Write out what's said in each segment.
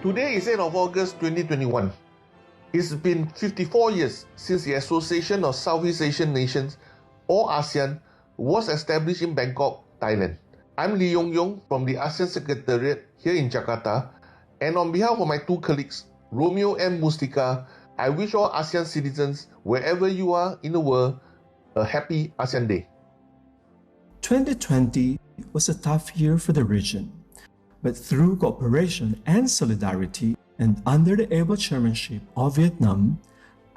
Today is 8th of August 2021. It's been 54 years since the Association of Southeast Asian Nations, or ASEAN, was established in Bangkok, Thailand. I'm Lee Yong Yong from the ASEAN Secretariat here in Jakarta, and on behalf of my two colleagues, Romeo and Mustika, I wish all ASEAN citizens, wherever you are in the world, a happy ASEAN Day. 2020 was a tough year for the region, but through cooperation and solidarity, and under the able chairmanship of Vietnam,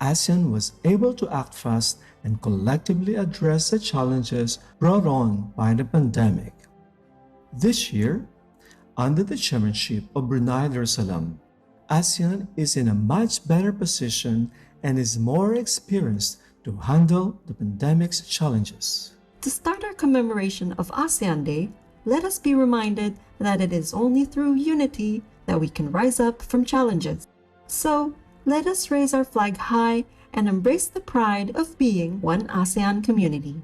ASEAN was able to act fast and collectively address the challenges brought on by the pandemic. This year, under the chairmanship of Brunei Darussalam, ASEAN is in a much better position and is more experienced to handle the pandemic's challenges. To start our commemoration of ASEAN Day, let us be reminded that it is only through unity that we can rise up from challenges. So, let us raise our flag high and embrace the pride of being one ASEAN community.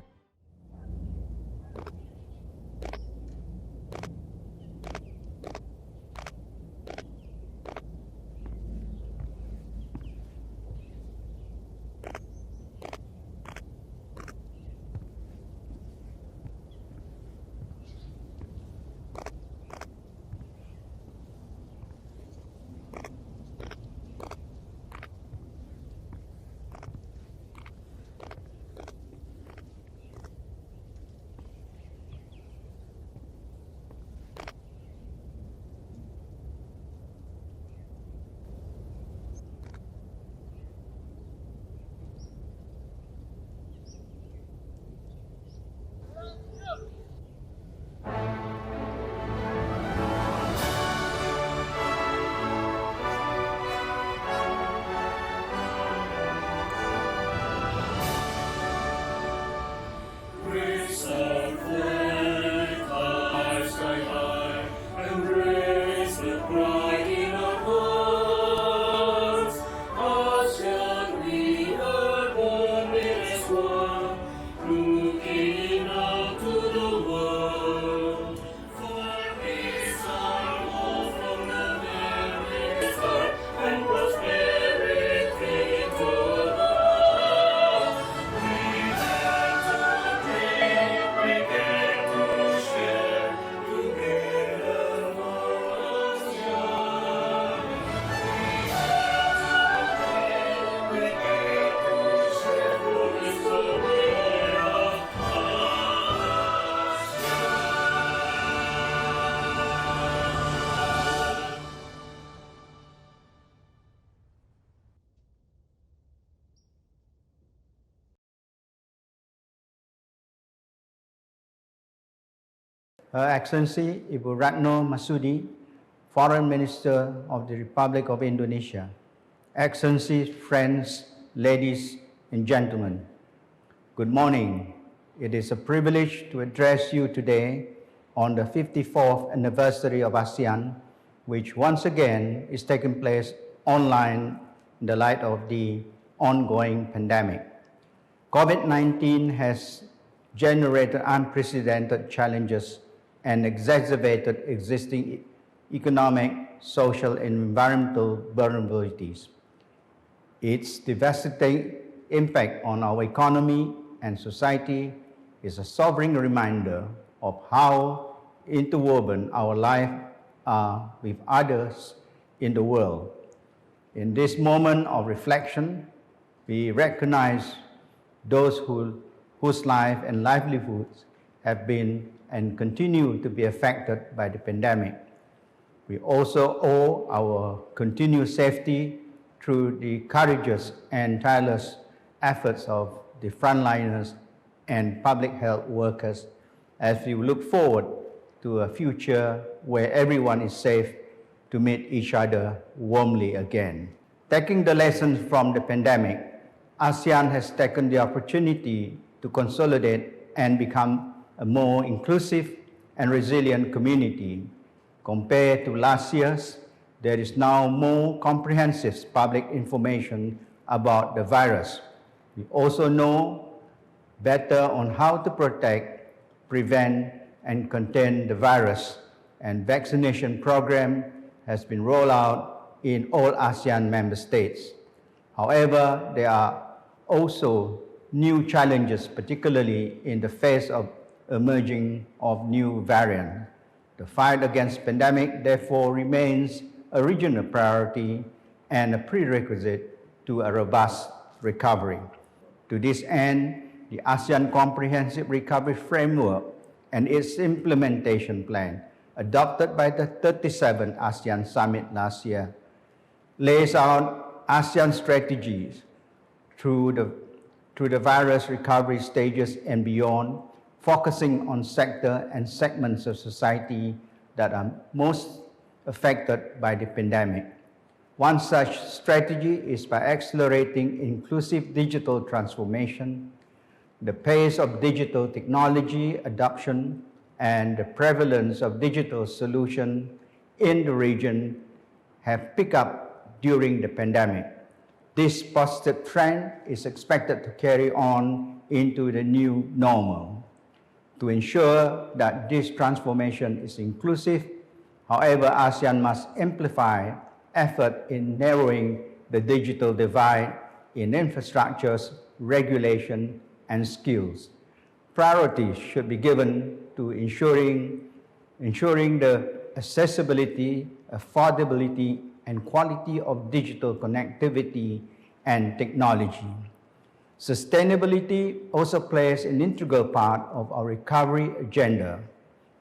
Her Excellency Ibu Ratno Masudi, Foreign Minister of the Republic of Indonesia, Excellencies, friends, ladies and gentlemen, good morning. It is a privilege to address you today on the 54th anniversary of ASEAN, which once again is taking place online in the light of the ongoing pandemic. COVID-19 has generated unprecedented challenges and exacerbated existing economic, social, and environmental vulnerabilities. Its devastating impact on our economy and society is a sobering reminder of how interwoven our lives are with others in the world. In this moment of reflection, we recognize those whose life and livelihoods have been and continue to be affected by the pandemic. We also owe our continued safety through the courageous and tireless efforts of the frontliners and public health workers as we look forward to a future where everyone is safe to meet each other warmly again. Taking the lessons from the pandemic, ASEAN has taken the opportunity to consolidate and become a more inclusive and resilient community. Compared to last year's, there is now more comprehensive public information about the virus. We also know better on how to protect, prevent, and contain the virus, and vaccination program has been rolled out in all ASEAN member states. However, there are also new challenges, particularly in the face of emerging of new variants. The fight against pandemic therefore remains a regional priority and a prerequisite to a robust recovery. To this end, the ASEAN Comprehensive Recovery Framework and its implementation plan, adopted by the 37th ASEAN Summit last year, lays out ASEAN strategies through the various recovery stages and beyond, focusing on sector and segments of society that are most affected by the pandemic. One such strategy is by accelerating inclusive digital transformation. The pace of digital technology adoption and the prevalence of digital solutions in the region have picked up during the pandemic. This positive trend is expected to carry on into the new normal. To ensure that this transformation is inclusive, however, ASEAN must amplify effort in narrowing the digital divide in infrastructures, regulation, and skills. Priorities should be given to ensuring the accessibility, affordability, and quality of digital connectivity and technology. Sustainability also plays an integral part of our recovery agenda.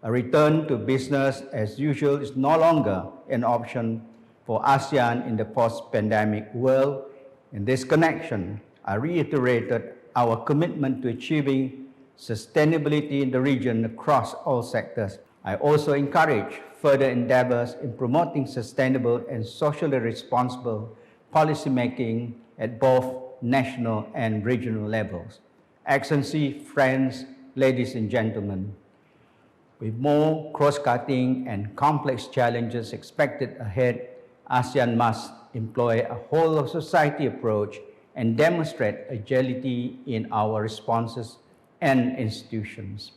A return to business as usual is no longer an option for ASEAN in the post-pandemic world. In this connection, I reiterated our commitment to achieving sustainability in the region across all sectors. I also encourage further endeavors in promoting sustainable and socially responsible policymaking at both national and regional levels. Excellency, friends, ladies and gentlemen, with more cross-cutting and complex challenges expected ahead, ASEAN must employ a whole-of-society approach and demonstrate agility in our responses and institutions.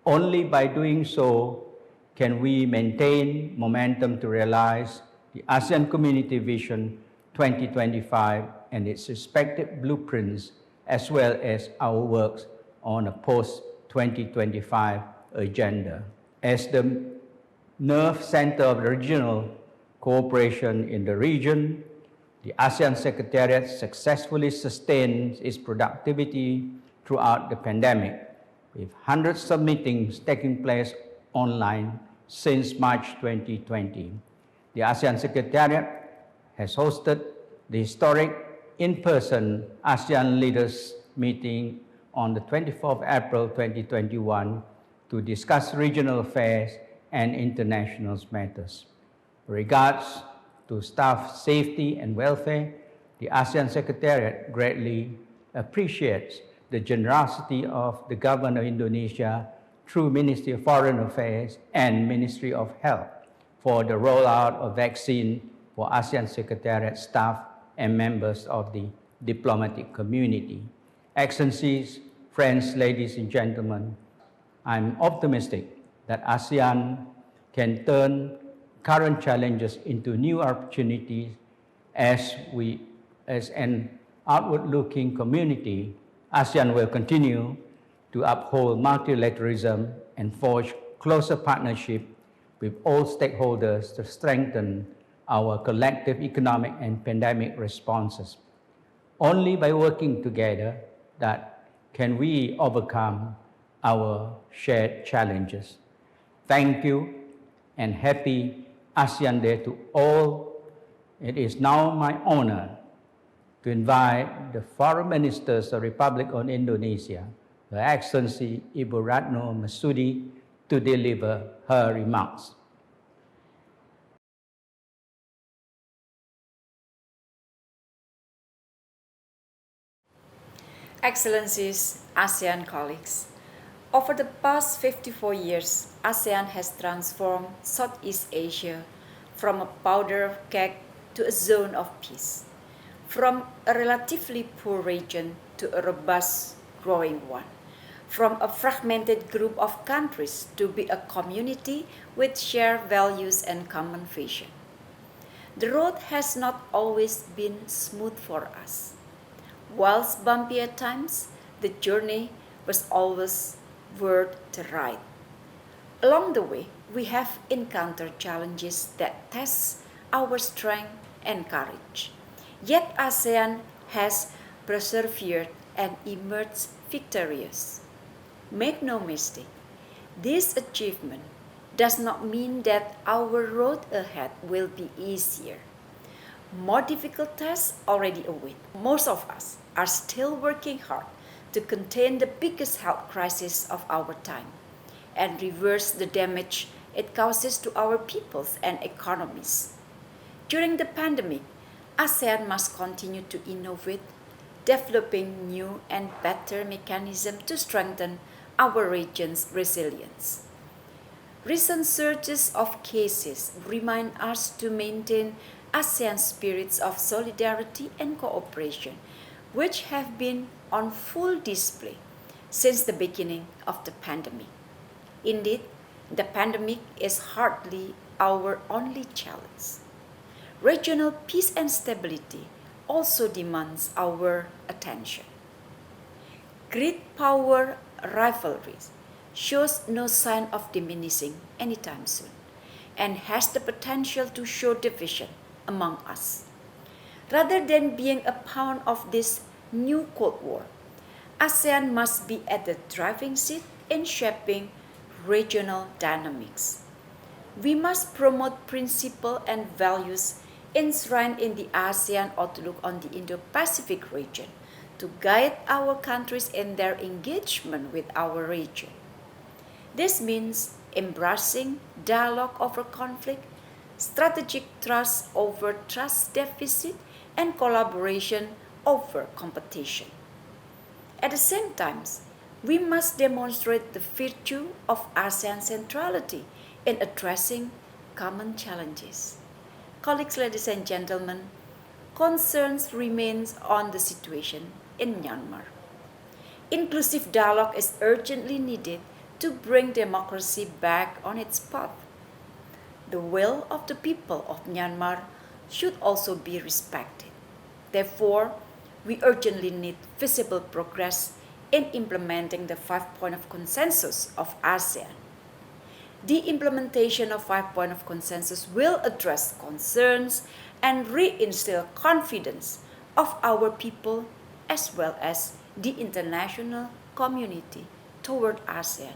Only by doing so can we maintain momentum to realize the ASEAN Community Vision 2025 and its respective blueprints, as well as our works on a post-2025 agenda. As the nerve center of the regional cooperation in the region, the ASEAN Secretariat successfully sustained its productivity throughout the pandemic, with hundreds of meetings taking place online since March 2020. The ASEAN Secretariat has hosted the historic in-person ASEAN Leaders Meeting on the 24th April 2021 to discuss regional affairs and international matters. With regards to staff safety and welfare, the ASEAN Secretariat greatly appreciates the generosity of the Government of Indonesia through Ministry of Foreign Affairs and Ministry of Health for the rollout of vaccine for ASEAN Secretariat staff and members of the diplomatic community. Excellencies, friends, ladies and gentlemen, I'm optimistic that ASEAN can turn current challenges into new opportunities as an outward-looking community. ASEAN will continue to uphold multilateralism and forge closer partnership with all stakeholders to strengthen our collective economic and pandemic responses. Only by working together can we overcome our shared challenges. Thank you and happy ASEAN Day to all. It is now my honor to invite the Foreign Ministers of the Republic of Indonesia, Her Excellency Ibu Ratno Marsudi, to deliver her remarks. Excellencies, ASEAN colleagues, over the past 54 years, ASEAN has transformed Southeast Asia from a powder keg to a zone of peace, from a relatively poor region to a robust, growing one, from a fragmented group of countries to be a community with shared values and common vision. The road has not always been smooth for us. Whilst bumpy at times, the journey was always worth the ride. Along the way, we have encountered challenges that test our strength and courage. Yet ASEAN has persevered and emerged victorious. Make no mistake, this achievement does not mean that our road ahead will be easier. More difficult tests already await. Most of us are still working hard to contain the biggest health crisis of our time and reverse the damage it causes to our peoples and economies. During the pandemic, ASEAN must continue to innovate, developing new and better mechanisms to strengthen our region's resilience. Recent surges of cases remind us to maintain ASEAN's spirits of solidarity and cooperation, which have been on full display since the beginning of the pandemic. Indeed, the pandemic is hardly our only challenge. Regional peace and stability also demands our attention. Great power rivalries shows no sign of diminishing anytime soon and has the potential to show division among us. Rather than being a pawn of this new Cold War, ASEAN must be at the driving seat in shaping regional dynamics. We must promote principles and values enshrined in the ASEAN outlook on the Indo-Pacific region to guide our countries in their engagement with our region. This means embracing dialogue over conflict, strategic trust over trust deficit, and collaboration over competition. At the same time, we must demonstrate the virtue of ASEAN centrality in addressing common challenges. Colleagues, ladies and gentlemen, concerns remains on the situation in Myanmar. Inclusive dialogue is urgently needed to bring democracy back on its path. The will of the people of Myanmar should also be respected. Therefore, we urgently need visible progress in implementing the 5 points of consensus of ASEAN. The implementation of 5 points of consensus will address concerns and reinstill confidence of our people as well as the international community toward ASEAN.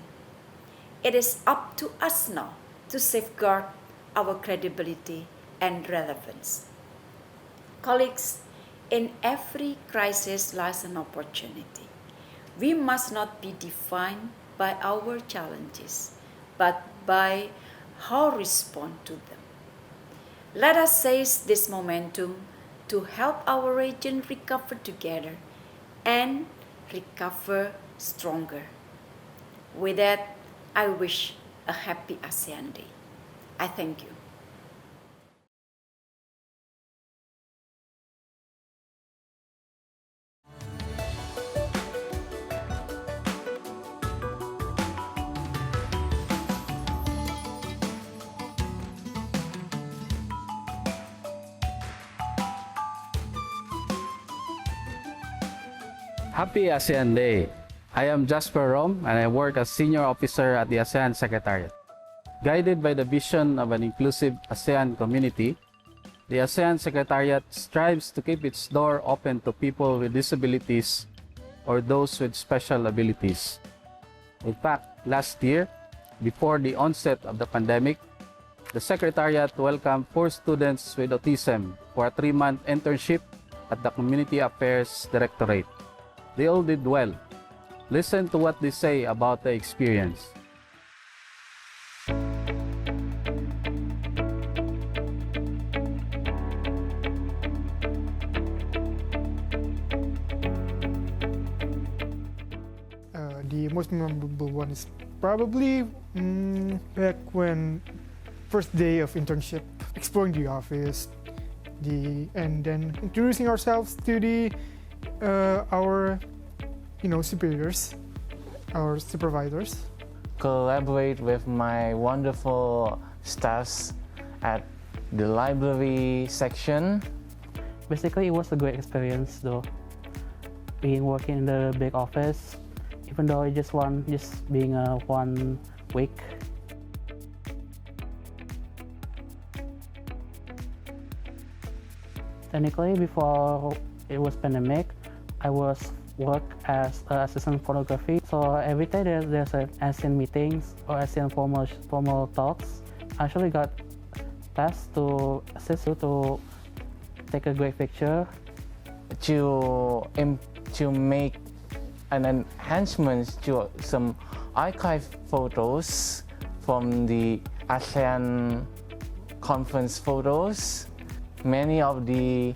It is up to us now to safeguard our credibility and relevance. Colleagues, in every crisis lies an opportunity. We must not be defined by our challenges, but by how we respond to them. Let us seize this momentum to help our region recover together and recover stronger. With that, I wish a happy ASEAN Day. I thank you. Happy ASEAN Day! I am Jasper Rom and I work as Senior Officer at the ASEAN Secretariat. Guided by the vision of an inclusive ASEAN community, the ASEAN Secretariat strives to keep its door open to people with disabilities or those with special abilities. In fact, last year, before the onset of the pandemic, the Secretariat welcomed 4 students with autism for a 3-month internship at the Community Affairs Directorate. They all did well. Listen to what they say about the experience. The most memorable one is probably back when first day of internship, exploring the office, and then introducing ourselves to our superiors, our supervisors. Collaborate with my wonderful staffs at the library section. Basically, it was a great experience though. Being working in the big office, even though it just being 1 week. Technically, before it was pandemic, I was work as assistant photography. So every day there's an ASEAN meetings or ASEAN formal talks. I actually got tasked to assist you to take a great picture. To make an enhancement to some archive photos from the ASEAN conference photos. Many of the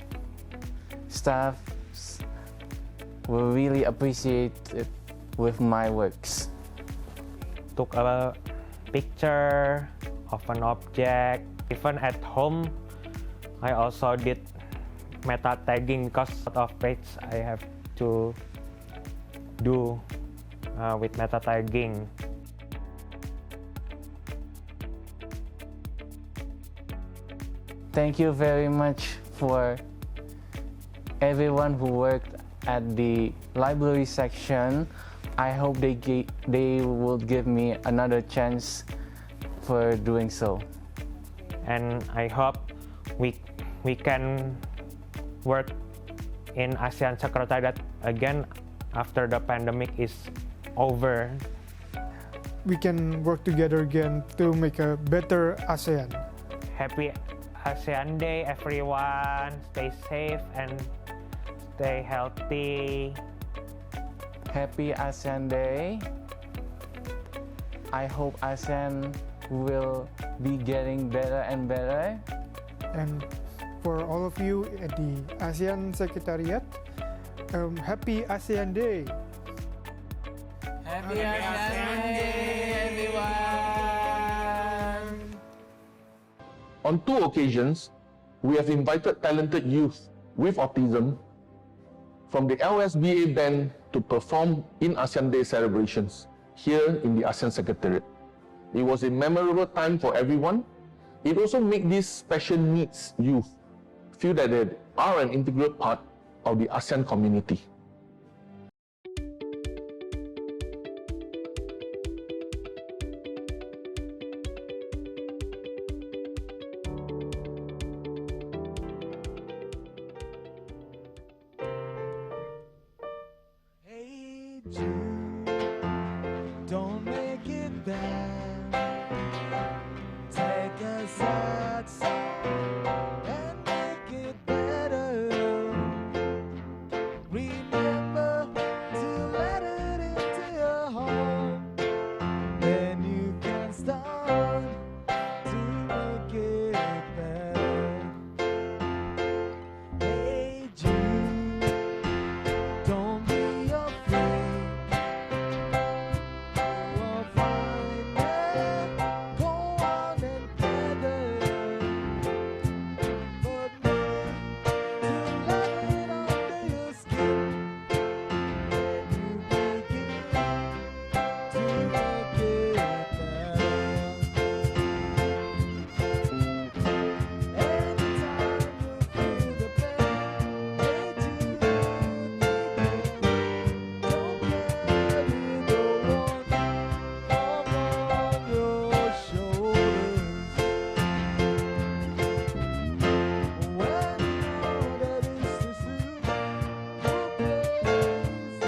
staffs will really appreciate it with my works. Took a picture of an object. Even at home, I also did meta tagging because of page I have to do with meta tagging. Thank you very much for everyone who worked at the library section. I hope they will give me another chance for doing so. And I hope we can work in ASEAN Secretariat again after the pandemic is over. We can work together again to make a better ASEAN. Happy ASEAN Day, everyone. Stay safe and stay healthy. Happy ASEAN Day. I hope ASEAN will be getting better and better. And for all of you at the ASEAN Secretariat, happy ASEAN Day. Happy ASEAN Day, everyone! On 2 occasions, we have invited talented youth with autism from the LSBA band to perform in ASEAN Day celebrations here in the ASEAN Secretariat. It was a memorable time for everyone. It also made these special needs youth feel that they are an integral part of the ASEAN community. Hey Jude, don't make it bad. Take a sad song and make it better. Remember to let it into your home. Then you can start to make it better. Hey Jude, don't be afraid. You'll find it. Go on and get it. But learn to let it under your skin. Then you begin to make it better. Anytime you feel the pain, hey Jude, don't carry the one upon your shoulders. When you know that it's too soon, your place is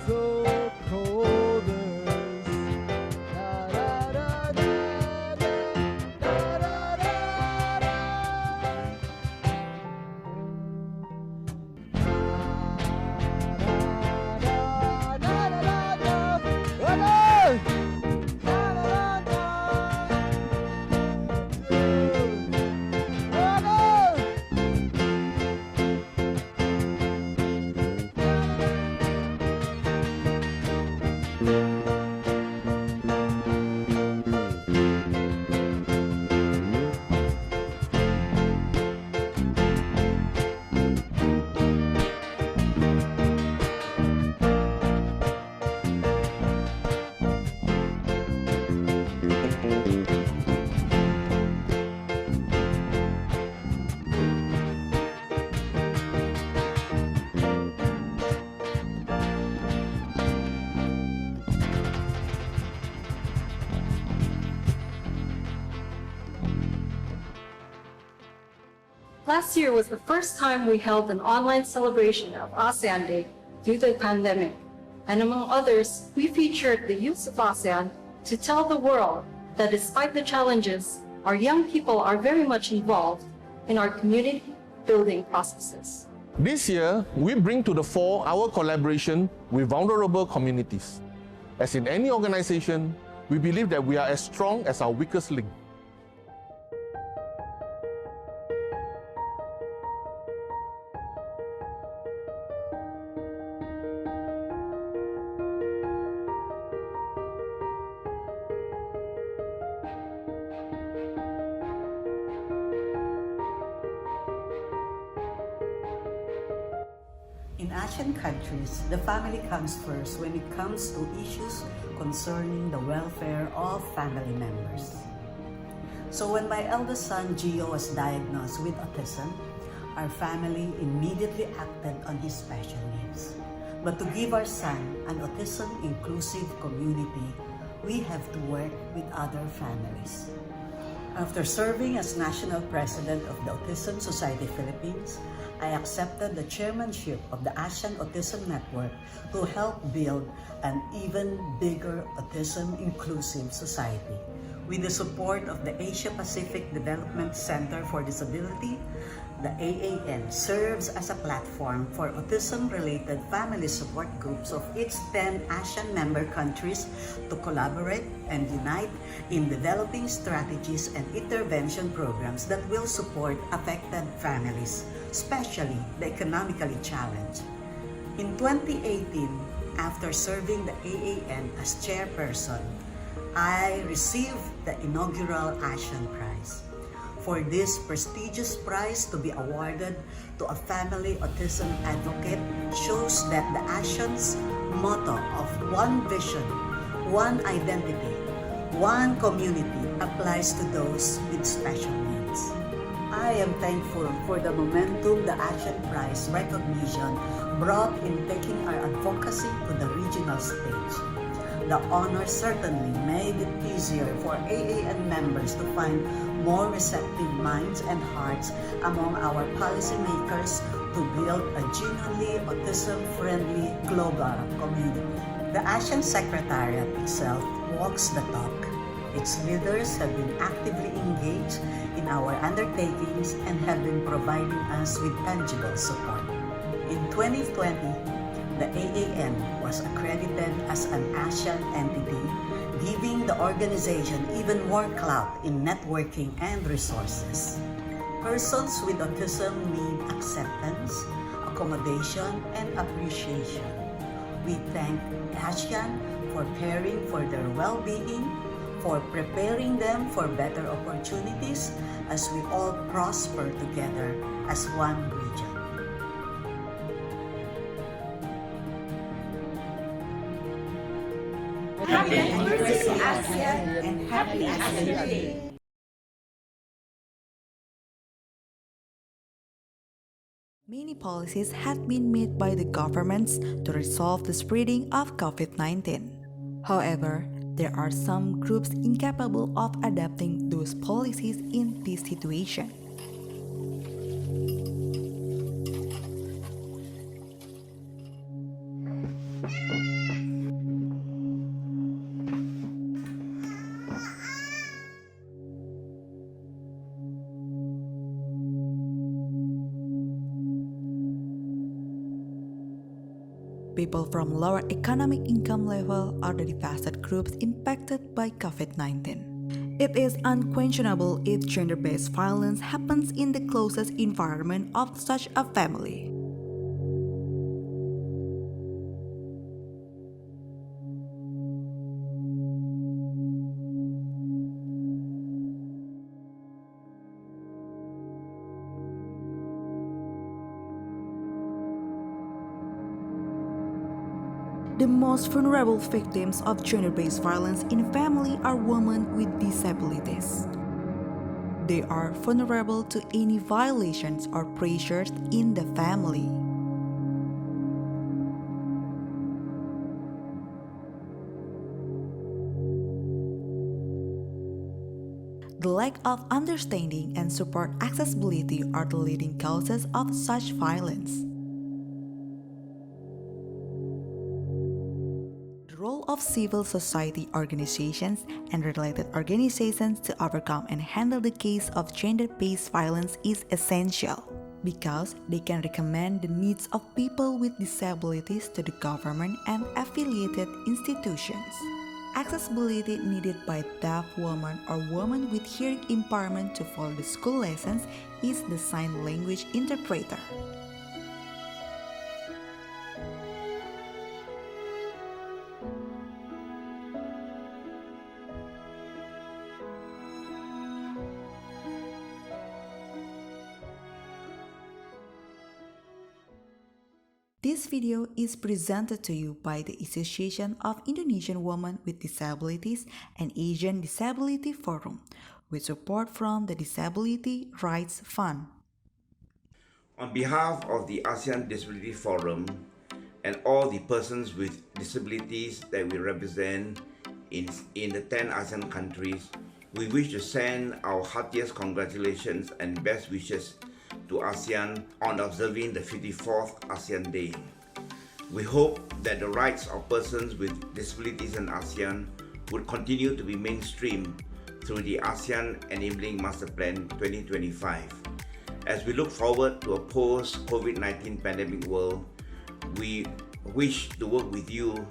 little colders. Da da da da da da da da Last year was the first time we held an online celebration of ASEAN Day due to the pandemic. And among others, we featured the youth of ASEAN to tell the world that despite the challenges, our young people are very much involved in our community building processes. This year, we bring to the fore our collaboration with vulnerable communities. As in any organization, we believe that we are as strong as our weakest link. In Asian countries, the family comes first when it comes to issues concerning the welfare of family members. So when my eldest son Gio was diagnosed with autism, our family immediately acted on his special needs. But to give our son an autism-inclusive community, we have to work with other families. After serving as National President of the Autism Society Philippines, I accepted the chairmanship of the ASEAN Autism Network to help build an even bigger autism-inclusive society. With the support of the Asia-Pacific Development Center for Disability, the AAN serves as a platform for autism-related family support groups of its 10 ASEAN member countries to collaborate and unite in developing strategies and intervention programs that will support affected families, especially the economically challenged. In 2018, after serving the AAN as chairperson, I received the inaugural ASEAN Prize. For this prestigious prize to be awarded to a family autism advocate shows that the ASEAN's motto of one vision, one identity, one community applies to those with special needs. I am thankful for the momentum the ASEAN Prize recognition brought in taking our advocacy to the regional stage. The honor certainly made it easier for AAN members to find more receptive minds and hearts among our policymakers to build a genuinely autism-friendly global community. The ASEAN Secretariat itself walks the talk. Its leaders have been actively engaged in our undertakings and have been providing us with tangible support. In 2020, the AAN was accredited as an ASEAN entity, giving the organization even more clout in networking and resources. Persons with autism need acceptance, accommodation, and appreciation. We thank ASEAN for caring for their well-being, for preparing them for better opportunities as we all prosper together as one region. Happy anniversary, ASEAN, and happy ASEAN Day! Many policies have been made by the governments to resolve the spreading of COVID-19. However, there are some groups incapable of adapting those policies in this situation. People from lower economic income level are the devastated groups impacted by COVID-19. It is unquestionable if gender-based violence happens in the closest environment of such a family. The most vulnerable victims of gender-based violence in family are women with disabilities. They are vulnerable to any violations or pressures in the family. The lack of understanding and support accessibility are the leading causes of such violence. The role of civil society organizations and related organizations to overcome and handle the case of gender-based violence is essential because they can recommend the needs of people with disabilities to the government and affiliated institutions. Accessibility needed by deaf women or women with hearing impairment to follow the school lessons is the sign language interpreter. This video is presented to you by the Association of Indonesian Women with Disabilities and Asian Disability Forum, with support from the Disability Rights Fund. On behalf of the ASEAN Disability Forum and all the persons with disabilities that we represent in the 10 ASEAN countries, we wish to send our heartiest congratulations and best wishes to ASEAN on observing the 54th ASEAN Day. We hope that the rights of persons with disabilities in ASEAN would continue to be mainstream through the ASEAN Enabling Master Plan 2025. As we look forward to a post-COVID-19 pandemic world, we wish to work with you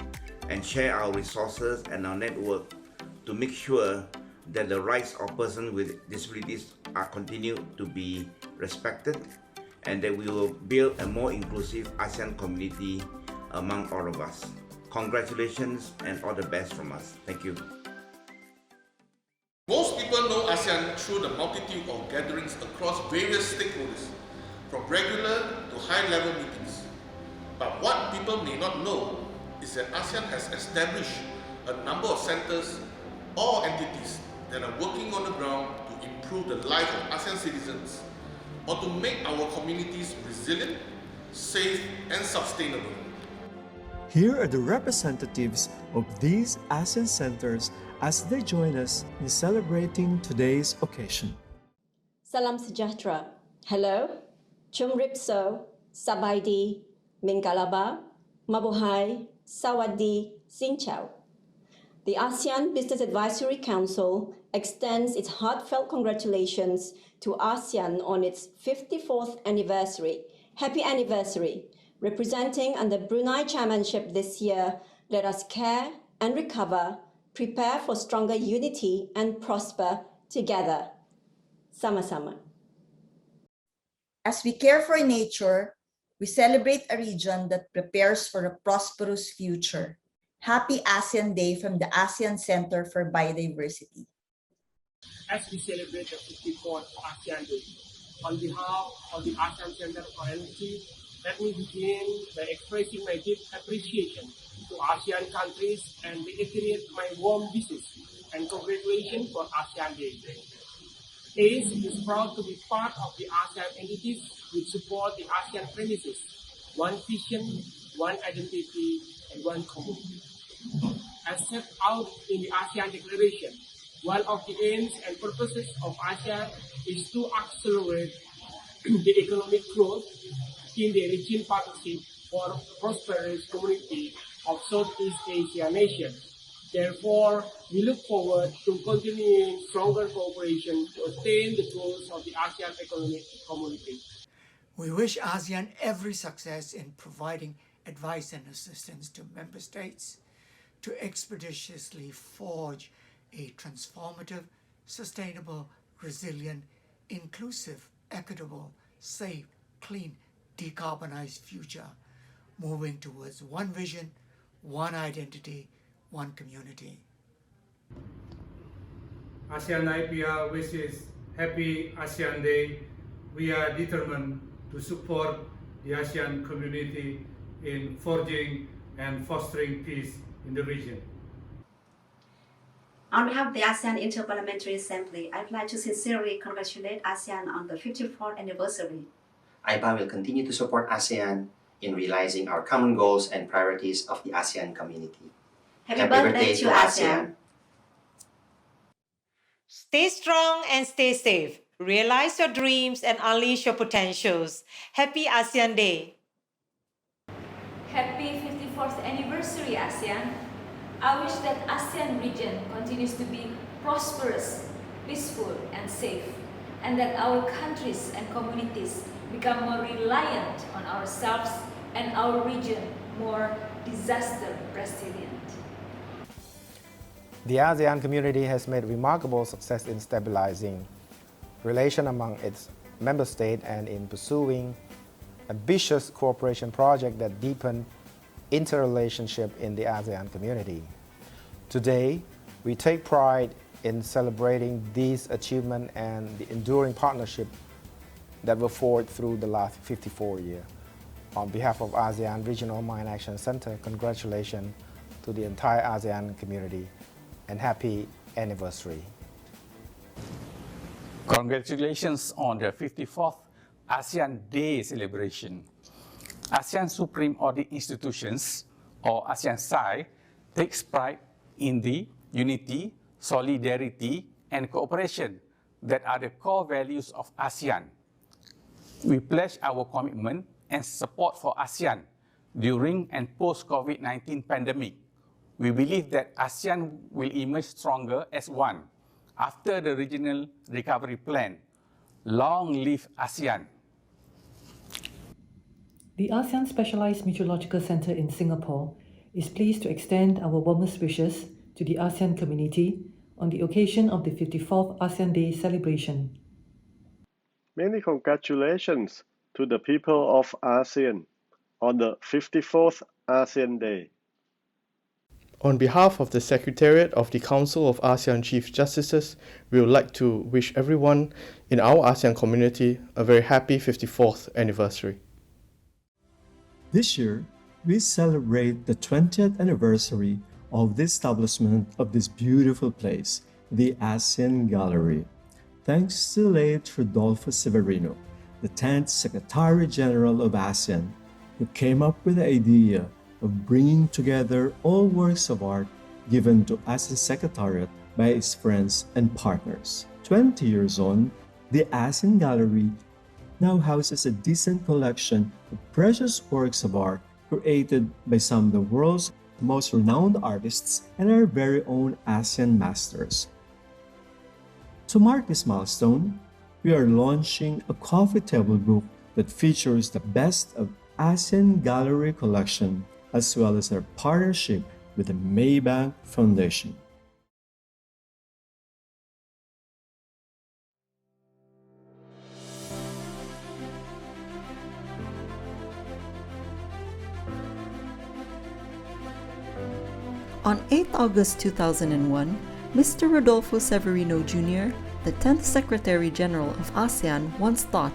and share our resources and our network to make sure that the rights of persons with disabilities are continued to be respected and that we will build a more inclusive ASEAN community among all of us. Congratulations and all the best from us. Thank you. Most people know ASEAN through the multitude of gatherings across various stakeholders, from regular to high-level meetings. But what people may not know is that ASEAN has established a number of centers or entities that are working on the ground to improve the life of ASEAN citizens or to make our communities resilient, safe, and sustainable. Here are the representatives of these ASEAN centers as they join us in celebrating today's occasion. Salam sejahtera. Hello, Chumripso, Sabaidi, Mingalaba, Mabuhay, Sawadi, Sinchao. The ASEAN Business Advisory Council extends its heartfelt congratulations to ASEAN on its 54th anniversary. Happy anniversary! Representing under Brunei Chairmanship this year, let us care and recover, prepare for stronger unity and prosper together. Sama-sama. As we care for nature, we celebrate a region that prepares for a prosperous future. Happy ASEAN Day from the ASEAN Center for Biodiversity. As we celebrate the 54th ASEAN Day, on behalf of the ASEAN Center for Biodiversity, let me begin by expressing my deep appreciation to ASEAN countries and reiterate my warm wishes and congratulations for ASEAN Day. ACE is proud to be part of the ASEAN entities which support the ASEAN premises, one vision, one identity, and one community. As set out in the ASEAN Declaration, one of the aims and purposes of ASEAN is to accelerate the economic growth in the region partnership for prosperous community of Southeast Asia nations. Therefore, we look forward to continuing stronger cooperation to attain the goals of the ASEAN Economic Community. We wish ASEAN every success in providing advice and assistance to member states to expeditiously forge a transformative, sustainable, resilient, inclusive, equitable, safe, clean, decarbonized future, moving towards one vision, one identity, one community. ASEAN IPR wishes Happy ASEAN Day. We are determined to support the ASEAN community in forging and fostering peace in the region. On behalf of the ASEAN Interparliamentary Assembly, I'd like to sincerely congratulate ASEAN on the 54th anniversary. IPA will continue to support ASEAN in realizing our common goals and priorities of the ASEAN community. Happy birthday to ASEAN. Stay strong and stay safe. Realize your dreams and unleash your potentials. Happy ASEAN Day. Happy 54th anniversary, ASEAN. I wish that ASEAN region continues to be prosperous, peaceful, and safe, and that our countries and communities become more reliant on ourselves and our region more disaster resilient. The ASEAN community has made remarkable success in stabilizing relations among its member states and in pursuing ambitious cooperation projects that deepen interrelationship in the ASEAN community. Today, we take pride in celebrating these achievements and the enduring partnership that were forged through the last 54 years. On behalf of ASEAN Regional Mine Action Center, congratulations to the entire ASEAN community and happy anniversary. Congratulations on the 54th ASEAN Day celebration. ASEAN Supreme Audit Institutions, or ASEAN SAI, takes pride in the unity, solidarity, and cooperation that are the core values of ASEAN. We pledge our commitment and support for ASEAN during and post-COVID-19 pandemic. We believe that ASEAN will emerge stronger as one after the regional recovery plan. Long live ASEAN. The ASEAN Specialized Meteorological Center in Singapore is pleased to extend our warmest wishes to the ASEAN community on the occasion of the 54th ASEAN Day celebration. Many congratulations to the people of ASEAN on the 54th ASEAN Day. On behalf of the Secretariat of the Council of ASEAN Chief Justices, we would like to wish everyone in our ASEAN community a very happy 54th anniversary. This year, we celebrate the 20th anniversary of the establishment of this beautiful place, the ASEAN Gallery. Thanks to late Rodolfo Severino, the 10th Secretary General of ASEAN, who came up with the idea of bringing together all works of art given to ASEAN Secretariat by its friends and partners. 20 years on, the ASEAN Gallery now houses a decent collection of precious works of art created by some of the world's most renowned artists and our very own ASEAN masters. To mark this milestone, we are launching a coffee table book that features the best of ASEAN Gallery collection as well as our partnership with the Maybank Foundation. On 8 August 2001, Mr. Rodolfo Severino Jr., the 10th Secretary General of ASEAN, once thought,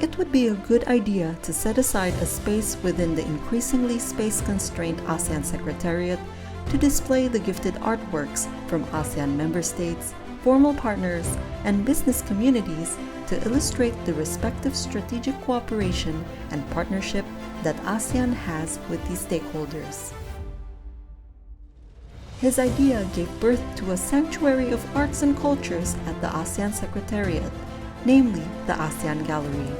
"It would be a good idea to set aside a space within the increasingly space-constrained ASEAN Secretariat to display the gifted artworks from ASEAN member states, formal partners, and business communities to illustrate the respective strategic cooperation and partnership that ASEAN has with these stakeholders." His idea gave birth to a sanctuary of arts and cultures at the ASEAN Secretariat, namely the ASEAN Gallery.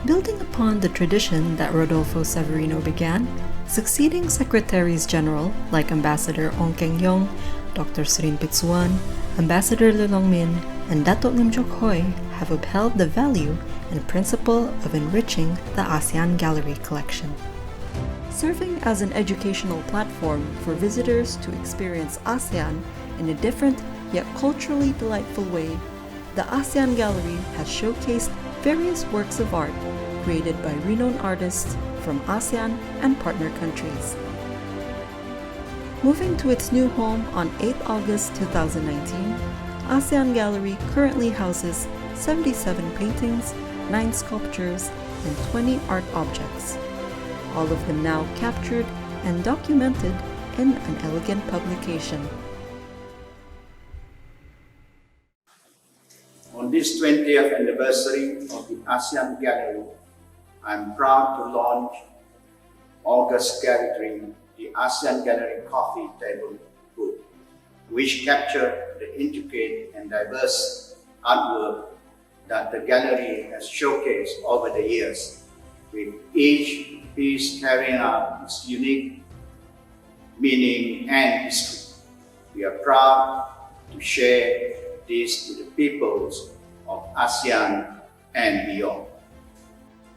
Building upon the tradition that Rodolfo Severino began, succeeding Secretaries General like Ambassador Ong Keng Yong, Dr. Srin Pitsuwan, Ambassador Le Long Min, and Dato' Lim Jok Hoi have upheld the value and principle of enriching the ASEAN Gallery collection. Serving as an educational platform for visitors to experience ASEAN in a different yet culturally delightful way, the ASEAN Gallery has showcased various works of art created by renowned artists from ASEAN and partner countries. Moving to its new home on 8 August 2019, ASEAN Gallery currently houses 77 paintings, 9 sculptures, and 20 art objects, all of them now captured and documented in an elegant publication. On this 20th anniversary of the ASEAN Gallery, I'm proud to launch August Gathering, the ASEAN Gallery Coffee Table Book. which captured the intricate and diverse artwork that the gallery has showcased over the years, with each piece carrying out its unique meaning and history. We are proud to share this to the peoples of ASEAN and beyond.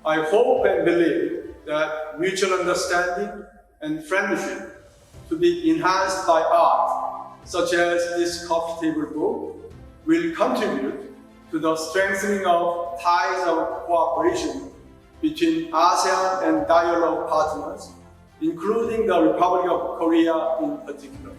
I hope and believe that mutual understanding and friendship to be enhanced by art, such as this coffee table book, will contribute to the strengthening of ties of cooperation between ASEAN and dialogue partners, including the Republic of Korea in particular.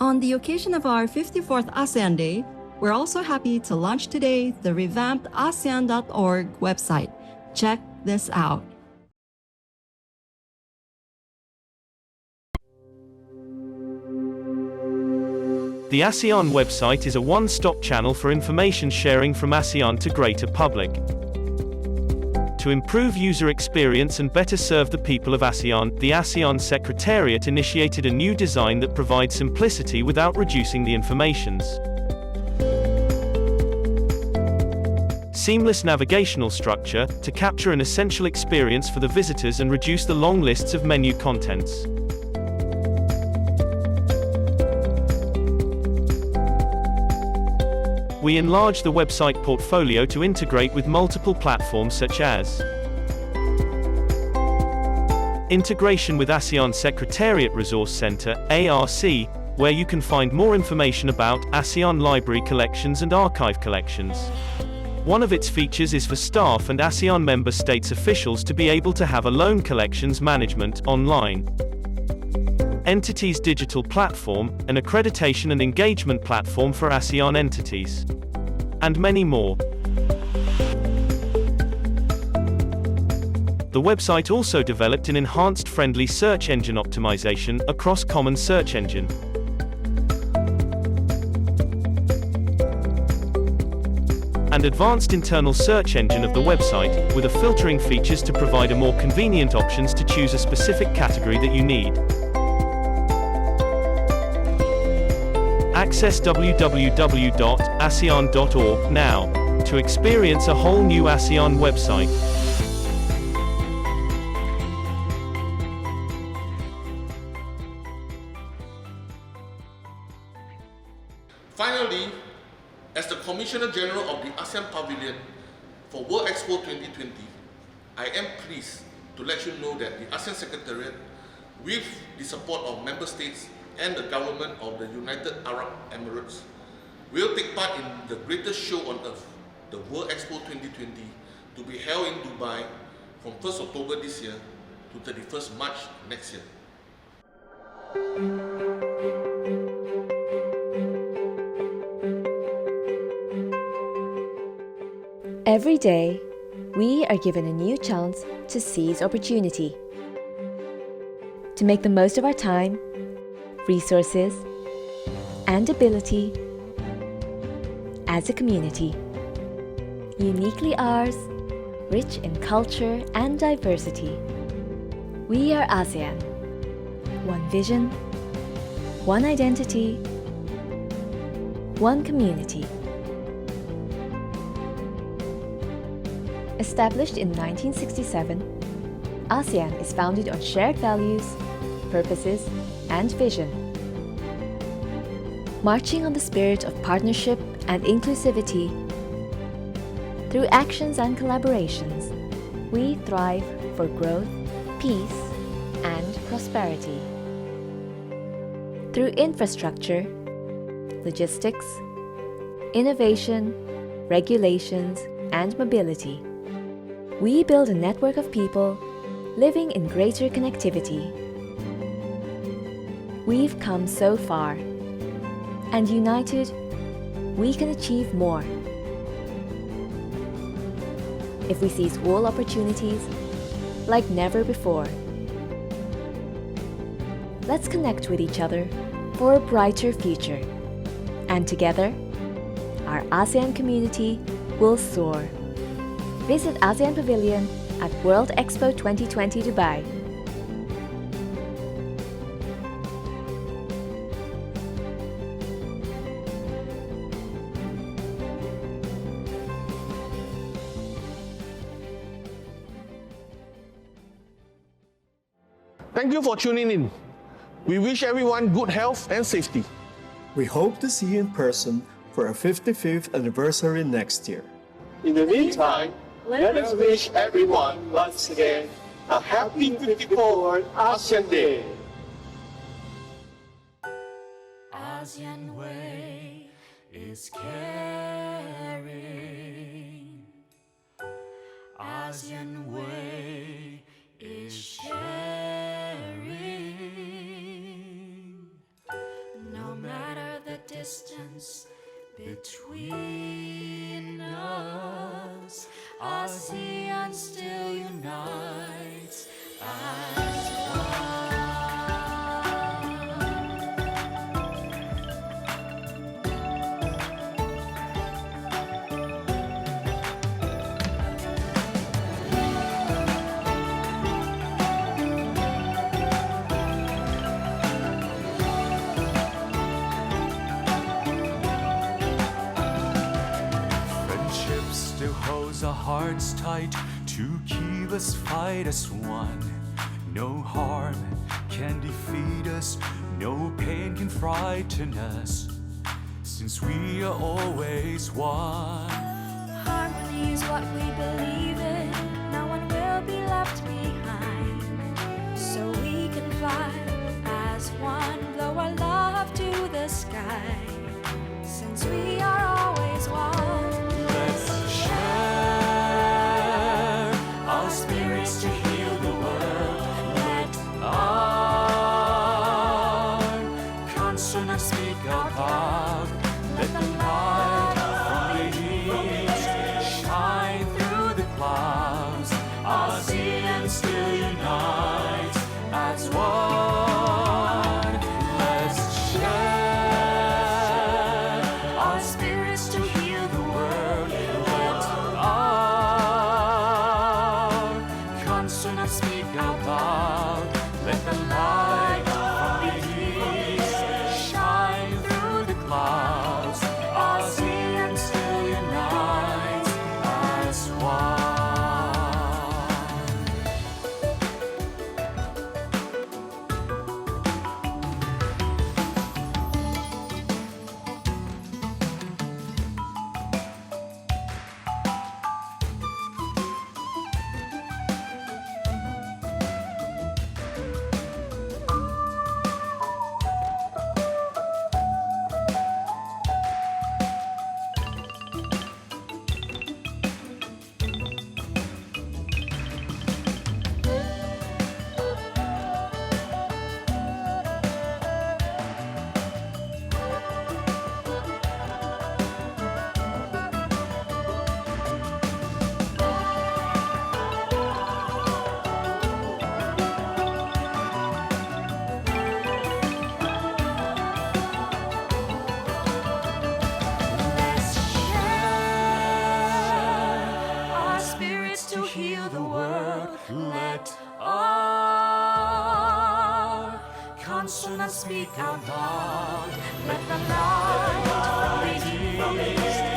On the occasion of our 54th ASEAN Day, we're also happy to launch today the revamped ASEAN.org website. Check this out. The ASEAN website is a one-stop channel for information sharing from ASEAN to greater public. To improve user experience and better serve the people of ASEAN, the ASEAN Secretariat initiated a new design that provides simplicity without reducing the informations. Seamless navigational structure, to capture an essential experience for the visitors and reduce the long lists of menu contents. We enlarged the website portfolio to integrate with multiple platforms such as integration with ASEAN Secretariat Resource Center, ARC, where you can find more information about ASEAN library collections and archive collections. One of its features is for staff and ASEAN member states officials to be able to have a loan collections management online. Entities Digital Platform, an accreditation and engagement platform for ASEAN entities. And many more. The website also developed an enhanced friendly search engine optimization across common search engine. And advanced internal search engine of the website, with a filtering features to provide a more convenient options to choose a specific category that you need. Access www.asean.org now to experience a whole new ASEAN website. Finally, as the Commissioner General of the ASEAN Pavilion for World Expo 2020, I am pleased to let you know that the ASEAN Secretariat, with the support of Member States and the government of the United Arab Emirates, will take part in the greatest show on earth, the World Expo 2020, to be held in Dubai from 1st October this year to 31st March next year. Every day, we are given a new chance to seize opportunity, to make the most of our time, resources, and ability as a community. Uniquely ours, rich in culture and diversity. We are ASEAN. One vision, one identity, one community. Established in 1967, ASEAN is founded on shared values, purposes, and vision. Marching on the spirit of partnership and inclusivity, through actions and collaborations, we thrive for growth, peace, and prosperity. Through infrastructure, logistics, innovation, regulations, and mobility, we build a network of people living in greater connectivity. We've come so far, and united, we can achieve more. If we seize all opportunities like never before. Let's connect with each other for a brighter future. And together, our ASEAN community will soar. Visit ASEAN Pavilion at World Expo 2020 Dubai. Thank you for tuning in. We wish everyone good health and safety. We hope to see you in person for our 55th anniversary next year. In the meantime, let us wish everyone once again a happy 54th ASEAN Day. ASEAN way is caring. ASEAN way is sharing. No matter the distance between us, ASEAN still unites as one. Still holds our hearts tight to keep us fight as one. No harm can defeat us, no pain can frighten us, since we are always one. Harmony is what we believe in, no one will be left behind. So we can fly as one, blow our love to the sky, since we are always one. Spirits to heal the world. Let our consonants speak out loud. Let the light from the east shine through the clouds. ASEAN still unites as one. wants to not speak out loud. Let the light from the east